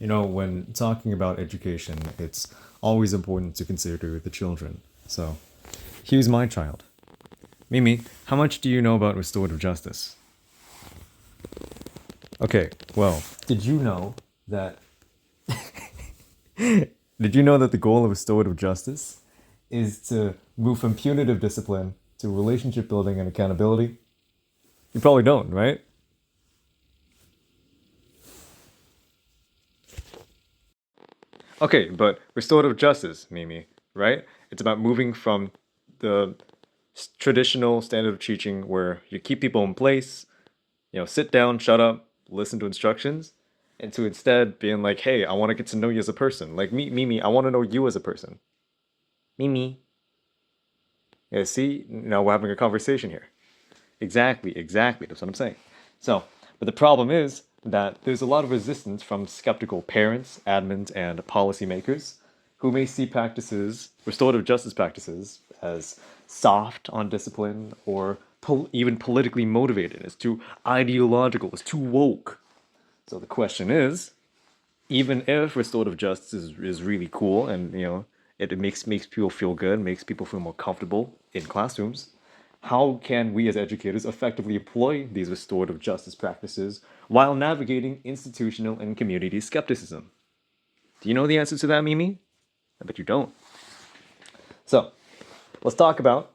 When talking about education, it's always important to consider the children. So, here's my child. Mimi, how much do you know about restorative justice? Okay, well, did you know that the goal of restorative justice is to move from punitive discipline to relationship building and accountability? You probably don't, right? Okay, but restorative justice, Mimi, right? It's about moving from the traditional standard of teaching where you keep people in place, sit down, shut up, listen to instructions, and to instead being like, hey, I want to get to know you as a person. Like me, Mimi, I want to know you as a person. Mimi. Yeah, see, now we're having a conversation here. Exactly, exactly. That's what I'm saying. So, but the problem is that there's a lot of resistance from skeptical parents, admins, and policymakers who may see practices, restorative justice practices, as soft on discipline or even politically motivated, as too ideological, as too woke. So the question is, even if restorative justice is really cool and it makes people feel good, makes people feel more comfortable in classrooms, how can we as educators effectively employ these restorative justice practices while navigating institutional and community skepticism? Do you know the answer to that, Mimi? I bet you don't. So let's talk about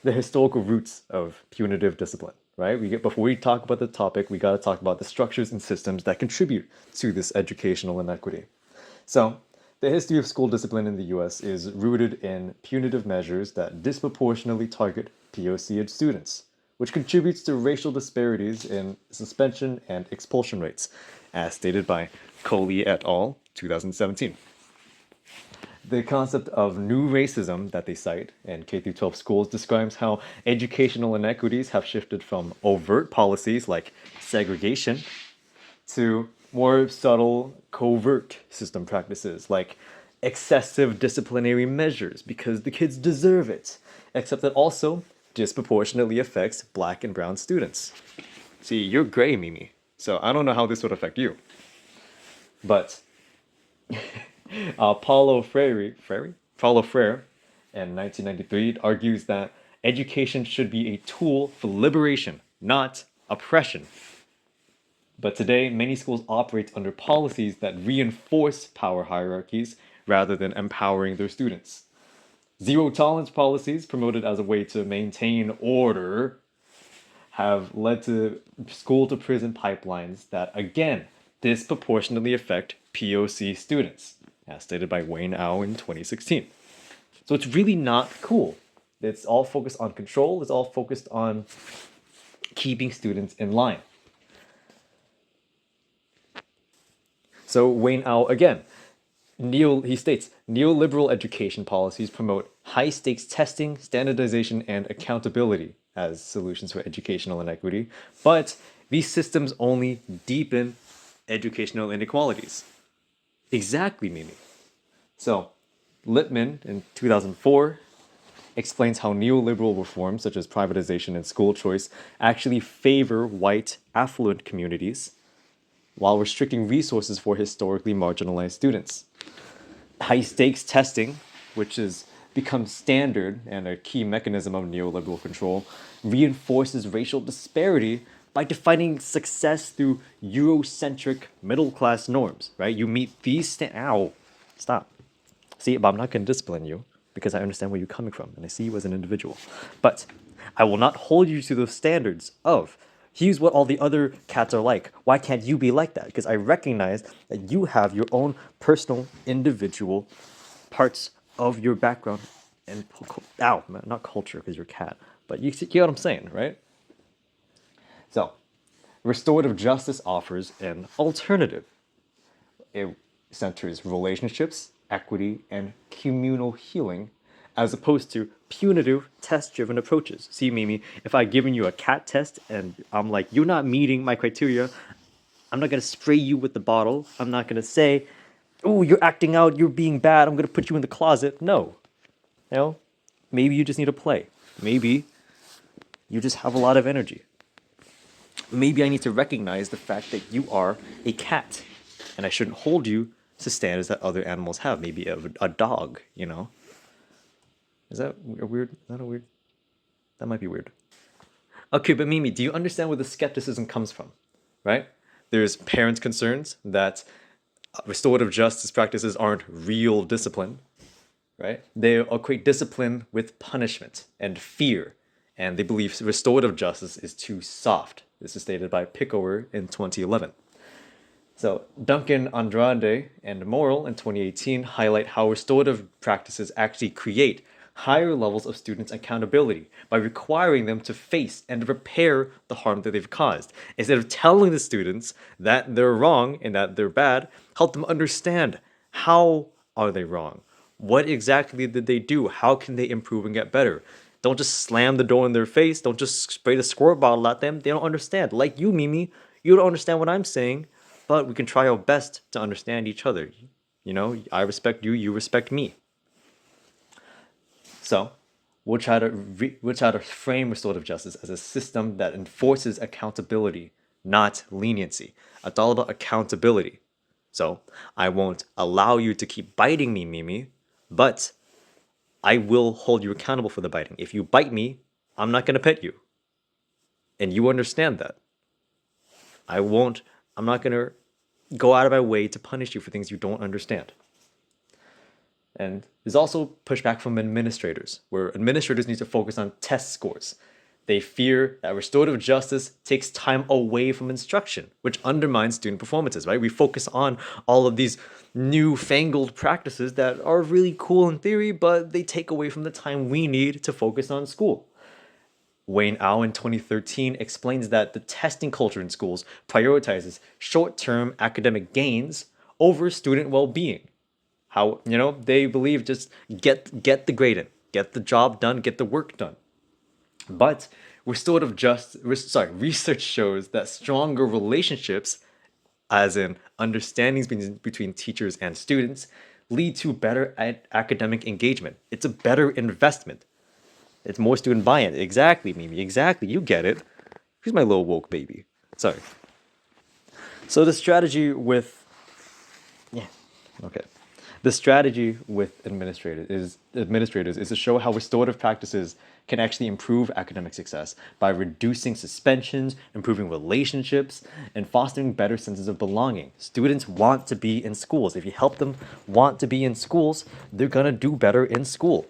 the historical roots of punitive discipline, right? Before we talk about the topic, we got to talk about the structures and systems that contribute to this educational inequity. So, the history of school discipline in the US is rooted in punitive measures that disproportionately target POC students, which contributes to racial disparities in suspension and expulsion rates, as stated by Coley et al. 2017. The concept of new racism that they cite in K 12 schools describes how educational inequities have shifted from overt policies like segregation to more subtle, covert system practices like excessive disciplinary measures because the kids deserve it, except that also disproportionately affects black and brown students. See, you're gray, Mimi, so I don't know how this would affect you. But Paulo Freire, in 1993, argues that education should be a tool for liberation, not oppression. But today, many schools operate under policies that reinforce power hierarchies rather than empowering their students. Zero tolerance policies, promoted as a way to maintain order, have led to school to prison pipelines that, again, disproportionately affect POC students, as stated by Wayne Au in 2016. So it's really not cool. It's all focused on control, it's all focused on keeping students in line. So Wayne Au again, he states neoliberal education policies promote high stakes testing, standardization, and accountability as solutions for educational inequity, but these systems only deepen educational inequalities. Exactly, Mimi. So, Lippmann in 2004 explains how neoliberal reforms such as privatization and school choice actually favor white affluent communities while restricting resources for historically marginalized students. High stakes testing, which has become standard and a key mechanism of neoliberal control, reinforces racial disparity by defining success through Eurocentric middle class norms, right? You meet these ow, stop. See, but I'm not going to discipline you because I understand where you're coming from and I see you as an individual. But I will not hold you to those standards of here's what all the other cats are like. Why can't you be like that? Because I recognize that you have your own personal, individual parts of your background and not culture because you're a cat, but you get what I'm saying, right? So, restorative justice offers an alternative. It centers relationships, equity, and communal healing, as opposed to punitive test-driven approaches. See, Mimi, if I've given you a cat test and I'm like, you're not meeting my criteria, I'm not gonna spray you with the bottle. I'm not gonna say, oh, you're acting out, you're being bad, I'm gonna put you in the closet. No. Maybe you just need to play. Maybe you just have a lot of energy. Maybe I need to recognize the fact that you are a cat. and I shouldn't hold you to standards that other animals have. Maybe a dog, you know? Is that a weird? Is that a weird? That might be weird. Okay, but Mimi, do you understand where the skepticism comes from? Right? There's parents' concerns that restorative justice practices aren't real discipline, right? They equate discipline with punishment and fear, and they believe restorative justice is too soft. This is stated by Pickower in 2011. So Duncan Andrade and Morrill in 2018 highlight how restorative practices actually create higher levels of students' accountability by requiring them to face and repair the harm that they've caused. Instead of telling the students that they're wrong and that they're bad, help them understand how are they wrong? What exactly did they do? How can they improve and get better? Don't just slam the door in their face. Don't just spray the squirt bottle at them. They don't understand. Like you, Mimi, you don't understand what I'm saying, but we can try our best to understand each other. You know, I respect you, you respect me. So, we'll try to frame restorative justice as a system that enforces accountability, not leniency. It's all about accountability. So, I won't allow you to keep biting me, Mimi, but I will hold you accountable for the biting. If you bite me, I'm not going to pet you. And you understand that. I won't, I'm not going to go out of my way to punish you for things you don't understand. And there's also pushback from administrators, where administrators need to focus on test scores. They fear that restorative justice takes time away from instruction, which undermines student performances, right? We focus on all of these newfangled practices that are really cool in theory, but they take away from the time we need to focus on school. Wayne Au in 2013 explains that the testing culture in schools prioritizes short-term academic gains over student well-being. How, you know, they believe just get the grade in, get the job done, get the work done. But research shows that stronger relationships, as in understandings between teachers and students, lead to better academic engagement. It's a better investment. It's more student buy-in. Exactly, Mimi. Exactly. You get it. Who's my little woke baby? Sorry. So the strategy with okay. The strategy with administrators is to show how restorative practices can actually improve academic success by reducing suspensions, improving relationships, and fostering better senses of belonging. Students want to be in schools. If you help them want to be in schools, they're gonna do better in school.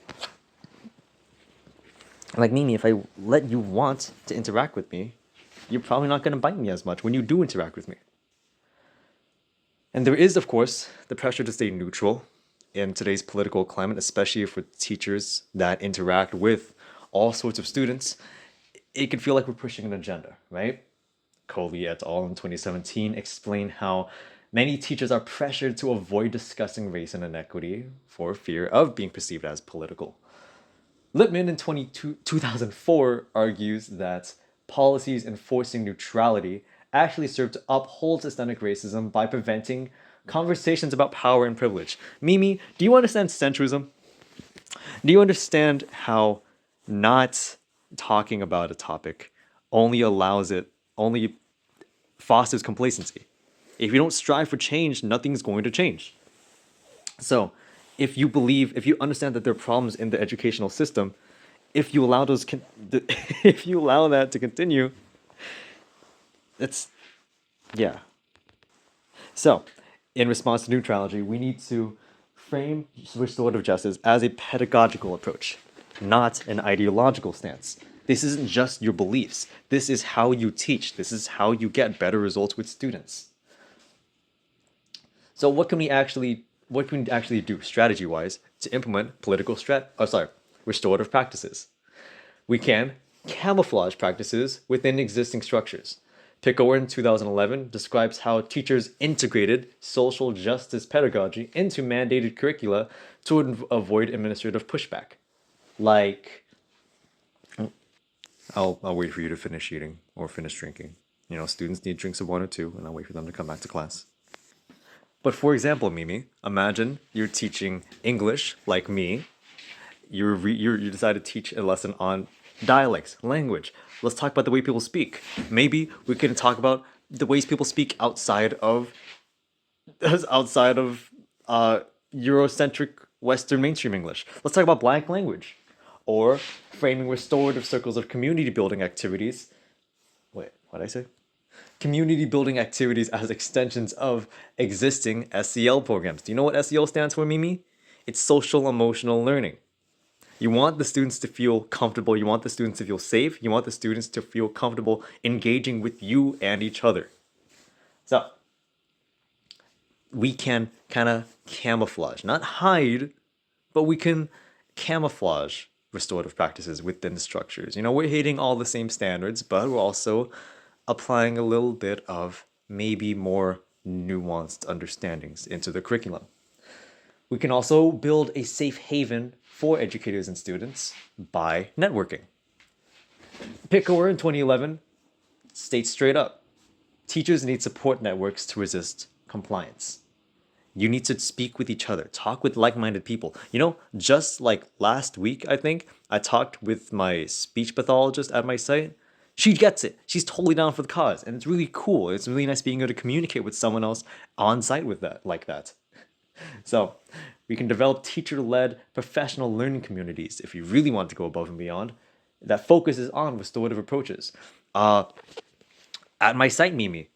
Like Mimi, if I let you want to interact with me, you're probably not gonna bite me as much when you do interact with me. And there is, of course, the pressure to stay neutral in today's political climate, especially for teachers that interact with all sorts of students. It can feel like we're pushing an agenda, right? Coley et al. In 2017 explained how many teachers are pressured to avoid discussing race and inequity for fear of being perceived as political. Lippmann in 2004 argues that policies enforcing neutrality actually serve to uphold systemic racism by preventing conversations about power and privilege. Mimi, do you understand centrism? Do you understand how not talking about a topic only fosters complacency? If you don't strive for change, nothing's going to change. So, if you understand that there are problems in the educational system, if you allow if you allow that to continue, it's yeah. So, in response to neutrality, we need to frame restorative justice as a pedagogical approach, not an ideological stance. This isn't just your beliefs. This is how you teach. This is how you get better results with students. So what can we actually do strategy-wise to implement restorative practices? We can camouflage practices within existing structures. Pickower in 2011 describes how teachers integrated social justice pedagogy into mandated curricula to avoid administrative pushback. Like, I'll wait for you to finish eating or finish drinking. You know, students need drinks of 1 or 2, and I'll wait for them to come back to class. But for example, Mimi, imagine you're teaching English like me. You decide to teach a lesson on dialects, language. Let's talk about the way people speak. Maybe we can talk about the ways people speak outside of That's outside of uh, Eurocentric Western mainstream English. Let's talk about Black language, or framing restorative circles of community building activities. Wait, what did I say? Community building activities as extensions of existing SEL programs. Do you know what SEL stands for, Mimi? It's social emotional learning. You want the students to feel comfortable. You want the students to feel safe. You want the students to feel comfortable engaging with you and each other. So we can kind of camouflage, not hide, but we can camouflage restorative practices within the structures. We're hitting all the same standards, but we're also applying a little bit of maybe more nuanced understandings into the curriculum. We can also build a safe haven for educators and students by networking. Picker in 2011 states straight up, teachers need support networks to resist compliance. You need to speak with each other, talk with like-minded people. Just like last week, I think, I talked with my speech pathologist at my site. She gets it. She's totally down for the cause. And it's really cool. It's really nice being able to communicate with someone else on site with that, like that. So we can develop teacher-led professional learning communities if you really want to go above and beyond that focuses on restorative approaches. At my site, Mimi,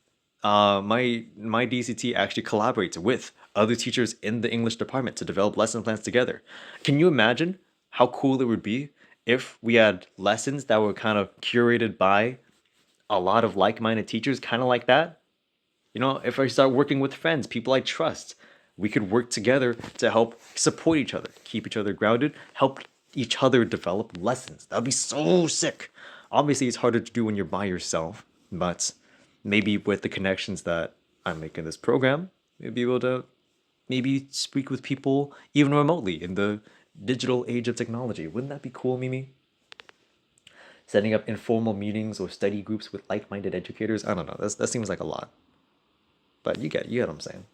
my DCT actually collaborates with other teachers in the English department to develop lesson plans together. Can you imagine how cool it would be if we had lessons that were kind of curated by a lot of like-minded teachers, kind of like that? If I start working with friends, people I trust, we could work together to help support each other, keep each other grounded, help each other develop lessons. That would be so sick. Obviously, it's harder to do when you're by yourself, but maybe with the connections that I make in this program, we'll be able to maybe speak with people even remotely in the digital age of technology. Wouldn't that be cool, Mimi? Setting up informal meetings or study groups with like-minded educators. I don't know. That seems like a lot, but you get what I'm saying.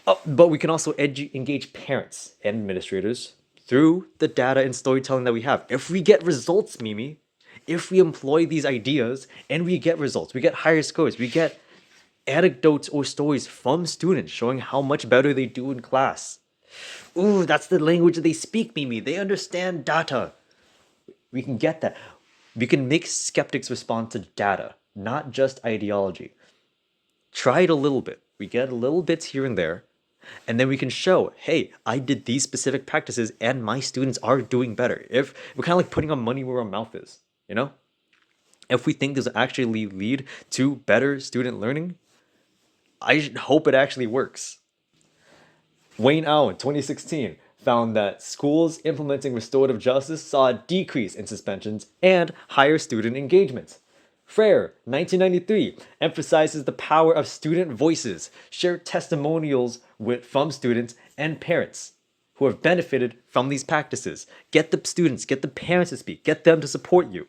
Oh, but we can also engage parents and administrators through the data and storytelling that we have. If we get results, Mimi, if we employ these ideas and we get results, we get higher scores, we get anecdotes or stories from students showing how much better they do in class. Ooh, that's the language they speak, Mimi. They understand data. We can get that. We can make skeptics respond to data, not just ideology. Try it a little bit. We get a little bits here and there, and then we can show, hey, I did these specific practices and my students are doing better. If we're kind of like putting our money where our mouth is, you know? If we think this will actually lead to better student learning, I hope it actually works. Wayne Au in 2016 found that schools implementing restorative justice saw a decrease in suspensions and higher student engagement. Frere, 1993, emphasizes the power of student voices, shared testimonials from students and parents who have benefited from these practices. Get the students, get the parents to speak, get them to support you.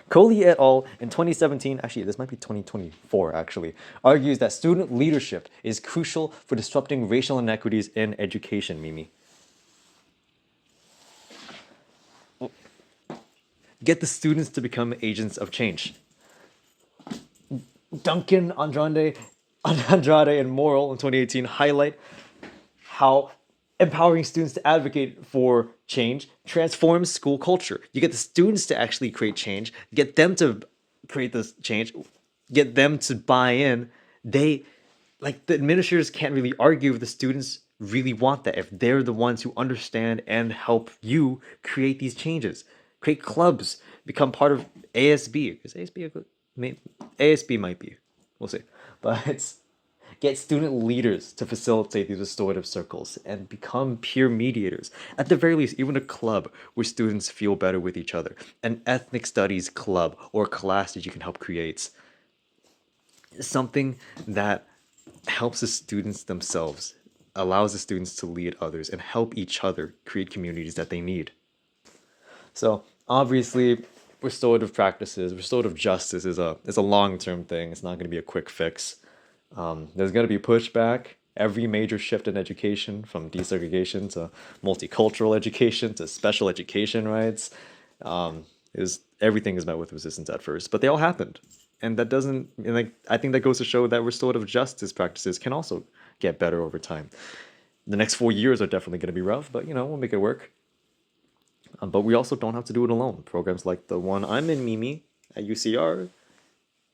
Coley et al. In 2017, actually, this might be 2024, actually, argues that student leadership is crucial for disrupting racial inequities in education, Mimi. Get the students to become agents of change. Duncan Andrade and Morrill in 2018 highlight how empowering students to advocate for change transforms school culture. You get the students to actually create change, get them to create this change, get them to buy in. The administrators can't really argue if the students really want that, if they're the ones who understand and help you create these changes. Create clubs, become part of ASB. Is ASB a good? ASB might be. We'll see. But get student leaders to facilitate these restorative circles and become peer mediators. At the very least, even a club where students feel better with each other. An ethnic studies club or class that you can help create. Something that helps the students themselves, allows the students to lead others and help each other create communities that they need. So obviously, restorative practices, restorative justice is a long-term thing. It's not going to be a quick fix. There's going to be pushback. Every major shift in education, from desegregation to multicultural education to special education rights, everything is met with resistance at first, but they all happened. And that doesn't, and like, I think that goes to show that restorative justice practices can also get better over time. The next 4 years are definitely going to be rough, but we'll make it work. But we also don't have to do it alone. Programs like the one I'm in, Mimi, at UCR,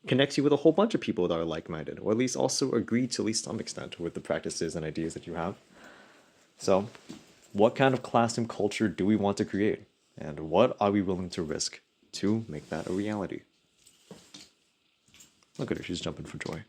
connects you with a whole bunch of people that are like-minded, or at least also agree to at least some extent with the practices and ideas that you have. So, what kind of classroom culture do we want to create? And what are we willing to risk to make that a reality? Look at her, she's jumping for joy.